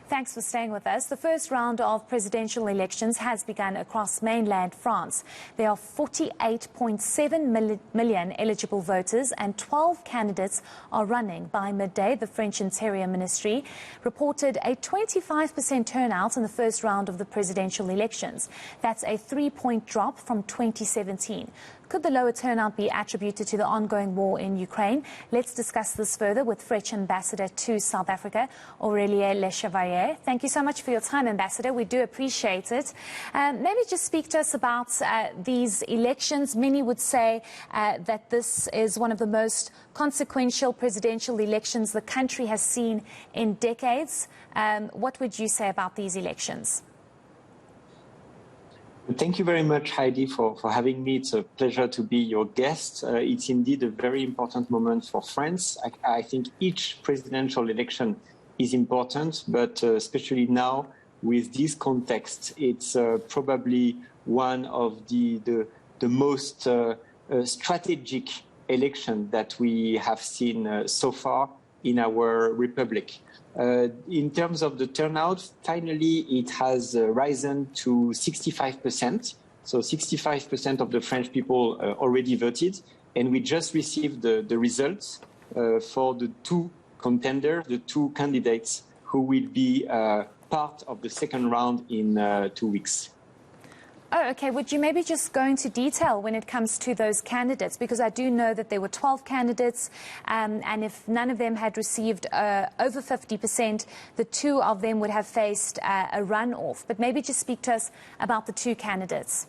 Thanks for staying with us. The first round of presidential elections has begun across mainland France. There are 48.7 million eligible voters and 12 candidates are running. By midday, the French Interior Ministry reported a 25% turnout in the first round of the presidential elections. That's a 3-point drop from 2017. Could the lower turnout be attributed to the ongoing war in Ukraine? Let's discuss this further with French Ambassador to South Africa, Aurélien Lechevallier. Thank you so much for your time, Ambassador. We do appreciate it. Maybe just speak to us about these elections. Many would say that this is one of the most consequential presidential elections the country has seen in decades. What would you say about these elections? Thank you very much, Heidi, for having me. It's a pleasure to be your guest. It's indeed a very important moment for France. I think each presidential election is important, but especially now with this context, it's probably one of the most strategic election that we have seen so far in our republic. In terms of the turnout, finally, it has risen to 65%. So 65% of the French people already voted. And we just received the results for the two contenders, the two candidates who will be part of the second round in 2 weeks. Oh, OK. Would you maybe just go into detail when it comes to those candidates? Because I do know that there were 12 candidates, and if none of them had received over 50%, the two of them would have faced a runoff. But maybe just speak to us about the two candidates.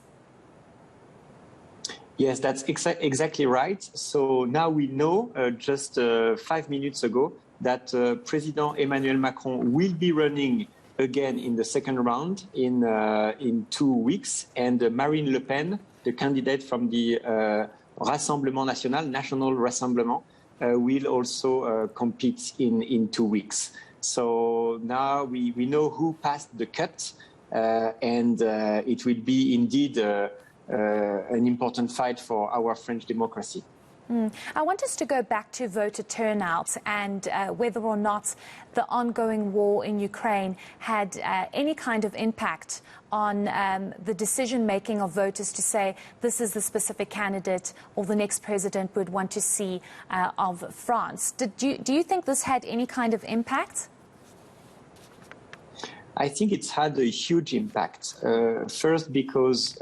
Yes, that's exactly right. So now we know, just 5 minutes ago, that President Emmanuel Macron will be running again in the second round in 2 weeks, and Marine Le Pen, the candidate from the Rassemblement National, National Rassemblement, will also compete in 2 weeks. So now we know who passed the cut, and it will be indeed an important fight for our French democracy. I want us to go back to voter turnout and whether or not the ongoing war in Ukraine had any kind of impact on the decision-making of voters to say this is the specific candidate or the next president would want to see of France. Do you think this had any kind of impact? I think it's had a huge impact. First, because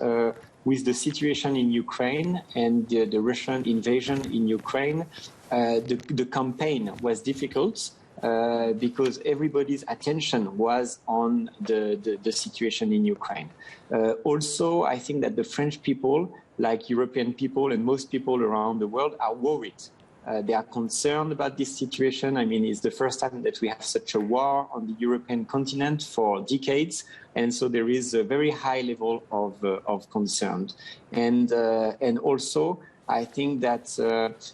with the situation in Ukraine and the Russian invasion in Ukraine, the campaign was difficult because everybody's attention was on the situation in Ukraine. Also, I think that the French people, like European people and most people around the world, are worried. They are concerned about this situation. I mean, it's the first time that we have such a war on the European continent for decades. And so there is a very high level of concern. And also, I think that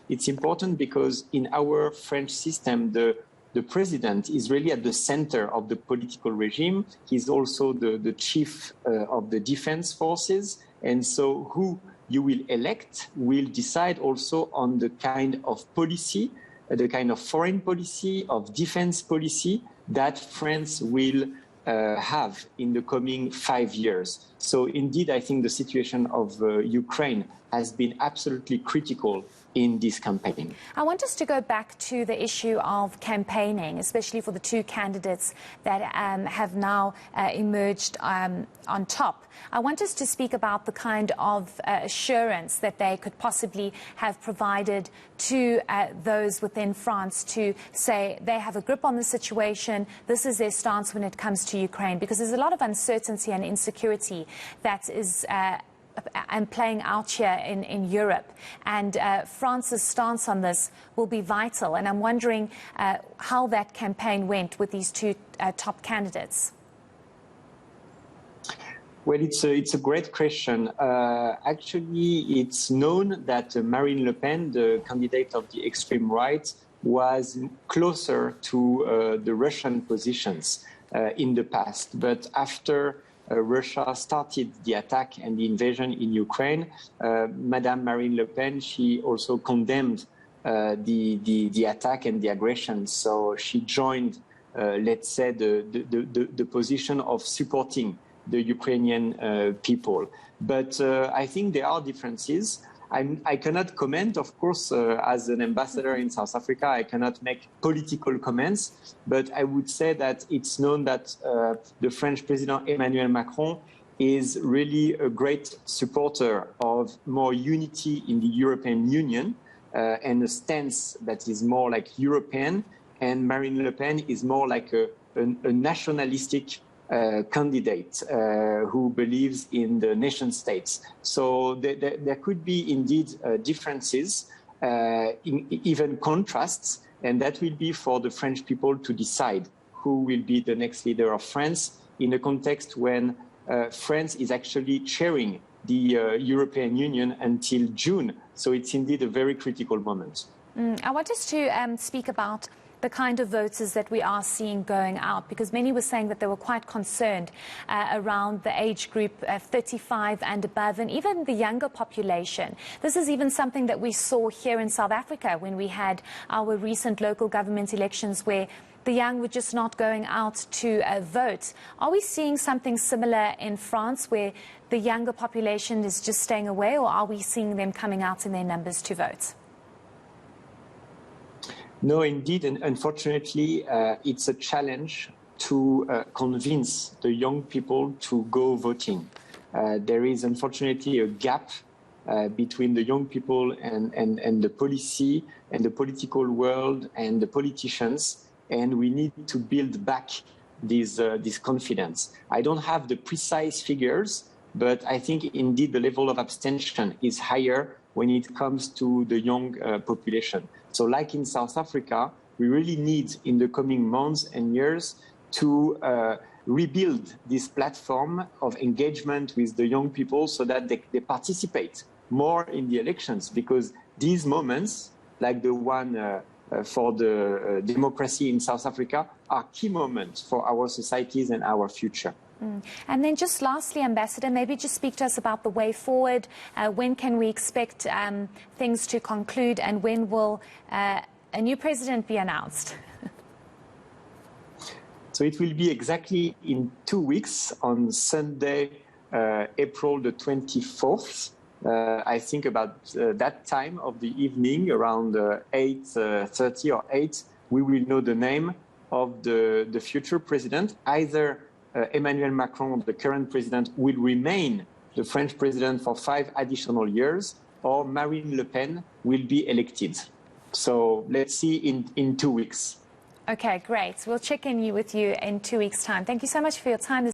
it's important because in our French system, the president is really at the center of the political regime. He's also the chief of the defense forces. And so who you will elect will decide also on the kind of policy, the kind of foreign policy, of defense policy that France will have in the coming 5 years. So indeed, I think the situation of Ukraine has been absolutely critical in this campaign. I want us to go back to the issue of campaigning, especially for the two candidates that have now emerged on top. I want us to speak about the kind of assurance that they could possibly have provided to those within France to say they have a grip on the situation, this is their stance when it comes to Ukraine, because there's a lot of uncertainty and insecurity that is and playing out here in Europe. And France's stance on this will be vital. And I'm wondering how that campaign went with these two top candidates. Well, it's a great question. Actually, it's known that Marine Le Pen, the candidate of the extreme right, was closer to the Russian positions in the past. But after Russia started the attack and the invasion in Ukraine, Madame Marine Le Pen, she also condemned the attack and the aggression. So she joined let's say, the position of supporting the Ukrainian people. But I think there are differences. I cannot comment, of course, as an ambassador in South Africa, I cannot make political comments, but I would say that it's known that the French President Emmanuel Macron is really a great supporter of more unity in the European Union and a stance that is more like European, and Marine Le Pen is more like a nationalistic candidate who believes in the nation states. So there could be indeed differences, even contrasts, and that will be for the French people to decide who will be the next leader of France in a context when France is actually chairing the European Union until June. So it's indeed a very critical moment. I want us to speak about the kind of voters that we are seeing going out, because many were saying that they were quite concerned around the age group 35 and above, and even the younger population. This is even something that we saw here in South Africa when we had our recent local government elections, where the young were just not going out to vote. Are we seeing something similar in France, where the younger population is just staying away, or are we seeing them coming out in their numbers to vote? No, indeed, and unfortunately, it's a challenge to convince the young people to go voting. There is unfortunately a gap between the young people and the policy and the political world and the politicians, and we need to build back this confidence. I don't have the precise figures, but I think indeed the level of abstention is higher when it comes to the young population. So like in South Africa, we really need in the coming months and years to rebuild this platform of engagement with the young people so that they participate more in the elections, because these moments, like the one for the democracy in South Africa, are key moments for our societies and our future. And then just lastly, Ambassador, maybe just speak to us about the way forward. When can we expect things to conclude, and when will a new president be announced? So it will be exactly in 2 weeks, on Sunday, April the 24th. I think about that time of the evening, around 8:30 or 8, we will know the name of the future president. Either Emmanuel Macron, the current president, will remain the French president for 5 additional years, or Marine Le Pen will be elected. So let's see in 2 weeks. Okay, great. We'll check in with you in 2 weeks' time. Thank you so much for your time.